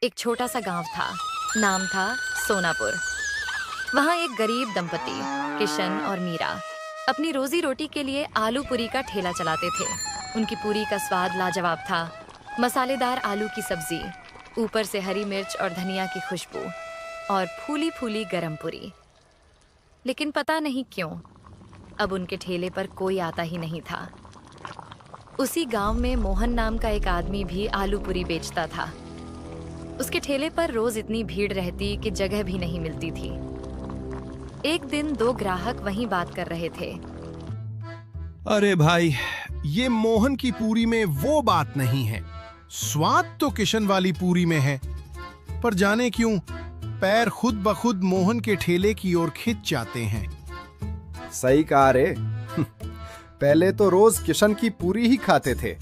एक छोटा सा गांव था। नाम था सोनापुर। वहाँ एक गरीब दंपति किशन और मीरा अपनी रोजी रोटी के लिए आलू पूरी का ठेला चलाते थे। उनकी पूरी का स्वाद लाजवाब था। मसालेदार आलू की सब्जी, ऊपर से हरी मिर्च और धनिया की खुशबू, और फूली फूली गरम पूरी। लेकिन पता नहीं क्यों अब उनके ठेले पर कोई आता ही नहीं था। उसी गांव में मोहन नाम का एक आदमी भी आलू पूरी बेचता था। उसके ठेले पर रोज इतनी भीड़ रहती कि जगह भी नहीं मिलती थी। एक दिन दो ग्राहक वहीं बात कर रहे थे। अरे भाई, ये मोहन की पूरी में वो बात नहीं है। स्वाद तो किशन वाली पूरी में है, पर जाने क्यों पैर खुद ब खुद मोहन के ठेले की ओर खिंच जाते हैं। सही कहा रे। पहले तो रोज किशन की पूरी ही खाते थे।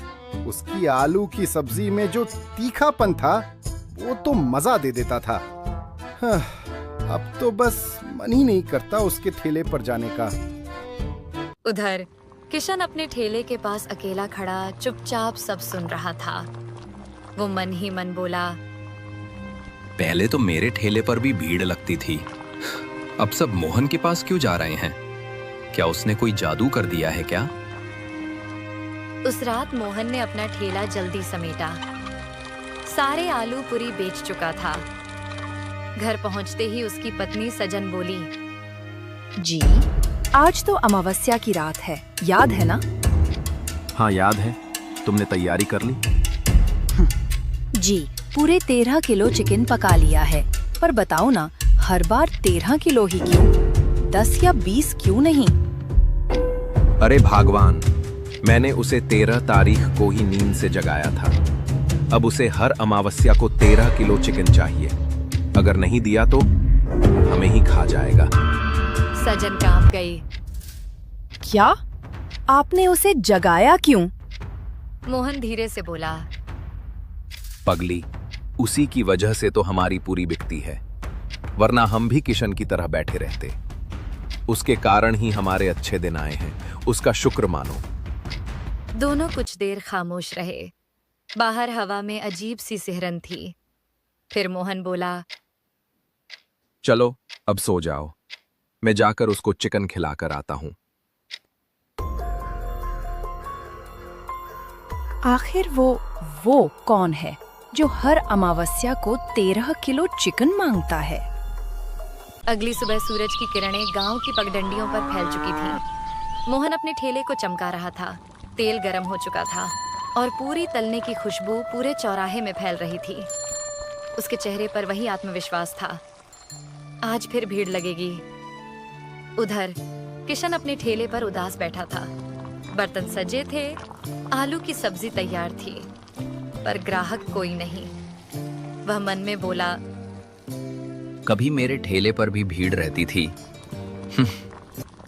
उसकी आलू की सब्जी में जो तीखापन था वो तो मजा दे देता था। अब तो बस मन ही नहीं करता उसके ठेले पर जाने का। उधर किशन अपने ठेले के पास अकेला खड़ा चुपचाप सब सुन रहा था। वो मन ही मन बोला, पहले तो मेरे ठेले पर भी भीड़ लगती थी, अब सब मोहन के पास क्यों जा रहे हैं? क्या उसने कोई जादू कर दिया है क्या? उस रात मोहन ने अपना ठेला जल्दी समेटा। सारे आलू पूरी बेच चुका था। घर पहुंचते ही उसकी पत्नी सजन बोली, जी, आज तो अमावस्या की रात है, याद है ना? हाँ याद है। तुमने तैयारी कर ली? जी, पूरे 13 किलो चिकन पका लिया है। पर बताओ ना, हर बार 13 किलो ही क्यों? 10 या 20 क्यों नहीं? अरे भगवान, मैंने उसे 13 तारीख को ही नींद से जगाया था। अब उसे हर अमावस्या को 13 किलो चिकन चाहिए। अगर नहीं दिया तो हमें ही खा जाएगा। सजन कांप गई। क्या? आपने उसे जगाया क्यों? मोहन धीरे से बोला, पगली, उसी की वजह से तो हमारी पूरी बिकती है, वरना हम भी किशन की तरह बैठे रहते। उसके कारण ही हमारे अच्छे दिन आए हैं, उसका शुक्र मानो। दोनों कुछ देर खामोश रहे। बाहर हवा में अजीब सी सिहरन थी। फिर मोहन बोला, चलो अब सो जाओ, मैं जाकर उसको चिकन खिलाकर आता हूँ। आखिर वो कौन है जो हर अमावस्या को 13 किलो चिकन मांगता है? अगली सुबह सूरज की किरणें गांव की पगडंडियों पर फैल चुकी थीं। मोहन अपने ठेले को चमका रहा था। तेल गर्म हो चुका था और पूरी तलने की खुशबू पूरे चौराहे में फैल रही थी। उसके चेहरे पर वही आत्मविश्वास था। आज फिर भीड़ लगेगी। उधर किशन अपने ठेले पर उदास बैठा था। बर्तन सजे थे, आलू की सब्जी तैयार थी, पर ग्राहक कोई नहीं। वह मन में बोला, कभी मेरे ठेले पर भी भीड़ रहती थी।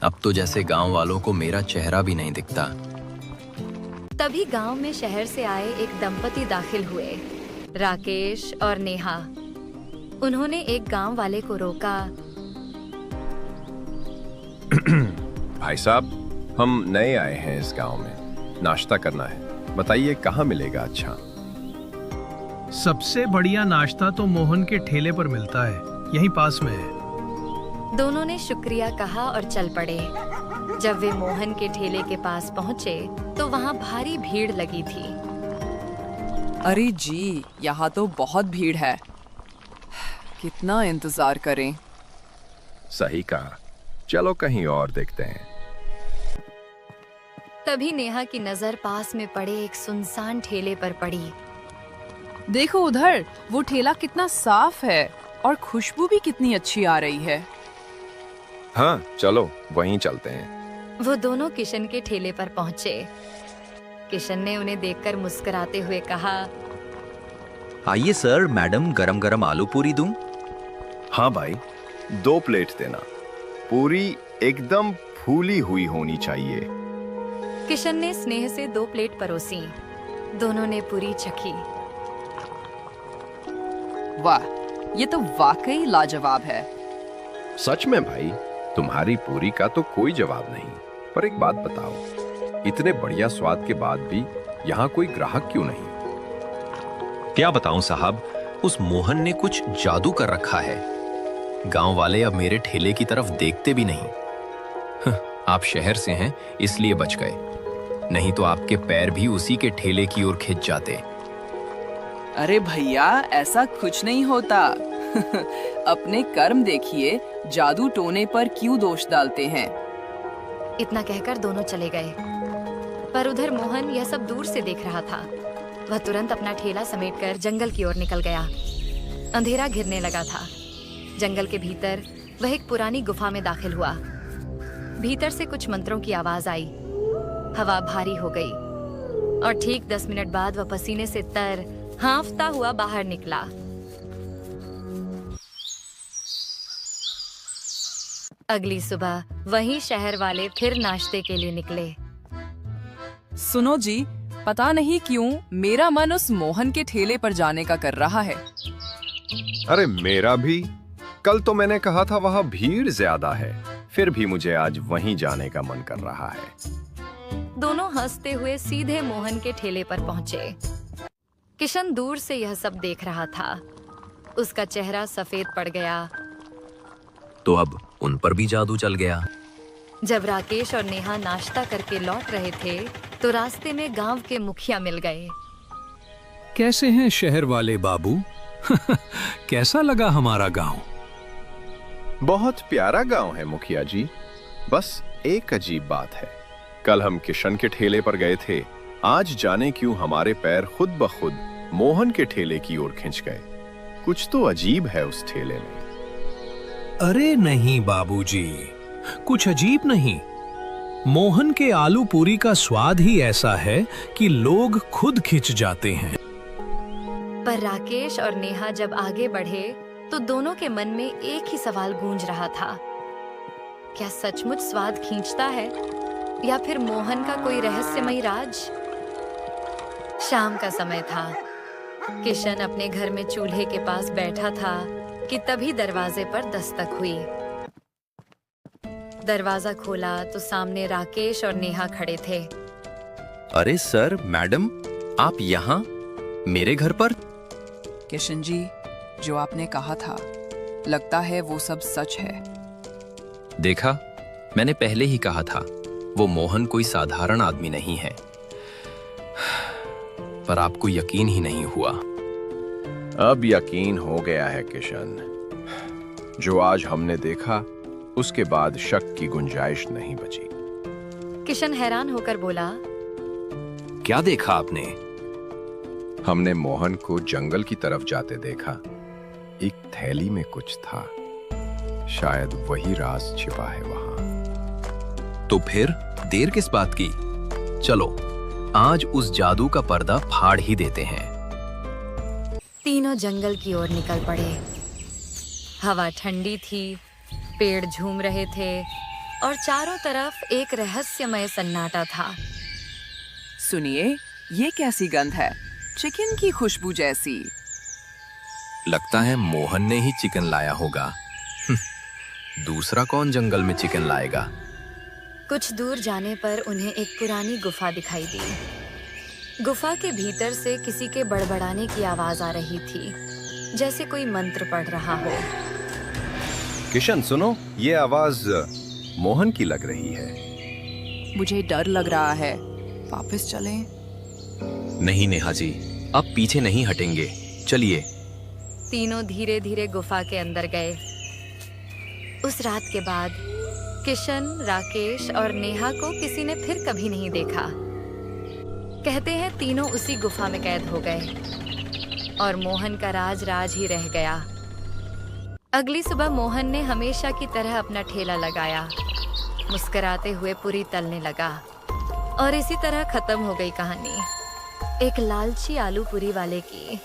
अब तो जैसे गांव वालों को मेरा चेहरा भी नहीं दिखता। तभी गांव में शहर से आए एक दंपति दाखिल हुए, राकेश और नेहा। उन्होंने एक गांव वाले को रोका। भाई साहब, हम नए आए हैं इस गांव में, नाश्ता करना है, बताइए कहाँ मिलेगा अच्छा? सबसे बढ़िया नाश्ता तो मोहन के ठेले पर मिलता है, यहीं पास में है। दोनों ने शुक्रिया कहा और चल पड़े। जब वे मोहन के ठेले के पास पहुंचे तो वहां भारी भीड़ लगी थी। अरे जी, यहाँ तो बहुत भीड़ है, कितना इंतजार करें। सही कहा, चलो कहीं और देखते हैं। तभी नेहा की नजर पास में पड़े एक सुनसान ठेले पर पड़ी। देखो उधर, वो ठेला कितना साफ है और खुशबू भी कितनी अच्छी आ रही है। हाँ चलो वहीं चलते हैं। वो दोनों किशन के ठेले पर पहुंचे। किशन ने उन्हें देखकर मुस्कुराते हुए कहा, आइए सर, मैडम गरम गरम आलू पूरी दूं? हाँ भाई, 2 प्लेट देना। पूरी एकदम फूली हुई होनी चाहिए। किशन ने स्नेह से 2 प्लेट परोसी। दोनों ने पूरी चखी। वाह, ये तो वाकई लाजवाब है। सच में भाई, तुम्हारी पूरी का तो कोई जवाब नहीं। पर एक बात बताओ, इतने बढ़िया स्वाद के बाद भी यहाँ कोई ग्राहक क्यों नहीं? क्या बताऊं साहब, उस मोहन ने कुछ जादू कर रखा है। गांव वाले अब मेरे ठेले की तरफ देखते भी नहीं। आप शहर से हैं इसलिए बच गए, नहीं तो आपके पैर भी उसी के ठेले की ओर खिंच जाते। अरे भैया, ऐसा कुछ नहीं होता। अपने कर्म देखिए, जादू टोने पर क्यों दोष डालते हैं। इतना कहकर दोनों चले गए, पर उधर मोहन यह सब दूर से देख रहा था। वह तुरंत अपना ठेला समेटकर जंगल की ओर निकल गया। अंधेरा घिरने लगा था। जंगल के भीतर वह एक पुरानी गुफा में दाखिल हुआ। भीतर से कुछ मंत्रों की आवाज आई। हवा भारी हो गई और ठीक 10 मिनट बाद वह पसीने से तर हाँफता हुआ बाहर निकला। अगली सुबह वही शहर वाले फिर नाश्ते के लिए निकले। सुनो जी, पता नहीं क्यों मेरा मन उस मोहन के ठेले पर जाने का कर रहा है। अरे मेरा भी। कल तो मैंने कहा था वहां भीड़ ज्यादा है, फिर भी मुझे आज वहीं जाने का मन कर रहा है। दोनों हंसते हुए सीधे मोहन के ठेले पर पहुंचे। किशन दूर से यह सब देख रहा था। उसका चेहरा सफेद पड़ गया। तो अब उन पर भी जादू चल गया। जब राकेश और नेहा नाश्ता करके लौट रहे थे तो रास्ते में गांव के मुखिया मिल गए। कैसे हैं शहर वाले बाबू? कैसा लगा हमारा गांव? बहुत प्यारा गांव है मुखिया जी। बस एक अजीब बात है, कल हम किशन के ठेले पर गए थे, आज जाने क्यों हमारे पैर खुद ब खुद मोहन के ठेले की ओर खिंच गए। कुछ तो अजीब है उस ठेले में। अरे नहीं बाबूजी, कुछ अजीब नहीं। मोहन के आलू पूरी का स्वाद ही ऐसा है कि लोग खुद खिंच जाते हैं। पर राकेश और नेहा जब आगे बढ़े तो दोनों के मन में एक ही सवाल गूंज रहा था, क्या सचमुच स्वाद खींचता है या फिर मोहन का कोई रहस्यमयी राज? शाम का समय था। किशन अपने घर में चूल्हे के पास बैठा था कि तभी दरवाजे पर दस्तक हुई। दरवाजा खोला तो सामने राकेश और नेहा खड़े थे। अरे सर, मैडम, आप यहाँ मेरे घर पर? किशन जी, जो आपने कहा था, लगता है वो सब सच है। देखा, मैंने पहले ही कहा था वो मोहन कोई साधारण आदमी नहीं है। पर आपको यकीन ही नहीं हुआ। अब यकीन हो गया है किशन। जो आज हमने देखा उसके बाद शक की गुंजाइश नहीं बची। किशन हैरान होकर बोला, क्या देखा आपने? हमने मोहन को जंगल की तरफ जाते देखा। एक थैली में कुछ था, शायद वही राज छिपा है वहां। तो फिर देर किस बात की? चलो आज उस जादू का पर्दा फाड़ ही देते हैं। तीनों जंगल की ओर निकल पड़े। हवा ठंडी थी, पेड़ झूम रहे थे और चारों तरफ एक रहस्यमय सन्नाटा था। सुनिए, ये कैसी गंध है? चिकन की खुशबू जैसी। लगता है मोहन ने ही चिकन लाया होगा। दूसरा कौन जंगल में चिकन लाएगा? कुछ दूर जाने पर उन्हें एक पुरानी गुफा दिखाई दी। गुफा के भीतर से किसी के बड़बड़ाने की आवाज आ रही थी, जैसे कोई मंत्र पढ़ रहा हो। किशन सुनो, ये आवाज मोहन की लग रही है। मुझे डर लग रहा है, वापस चलें? नहीं नेहा जी, अब पीछे नहीं हटेंगे, चलिए। तीनों धीरे धीरे गुफा के अंदर गए। उस रात के बाद किशन, राकेश और नेहा को किसी ने फिर कभी नहीं देखा। कहते हैं तीनों उसी गुफा में कैद हो गए और मोहन का राज राज ही रह गया। अगली सुबह मोहन ने हमेशा की तरह अपना ठेला लगाया, मुस्कुराते हुए पूरी तलने लगा और इसी तरह खत्म हो गई कहानी एक लालची आलू पूरी वाले की।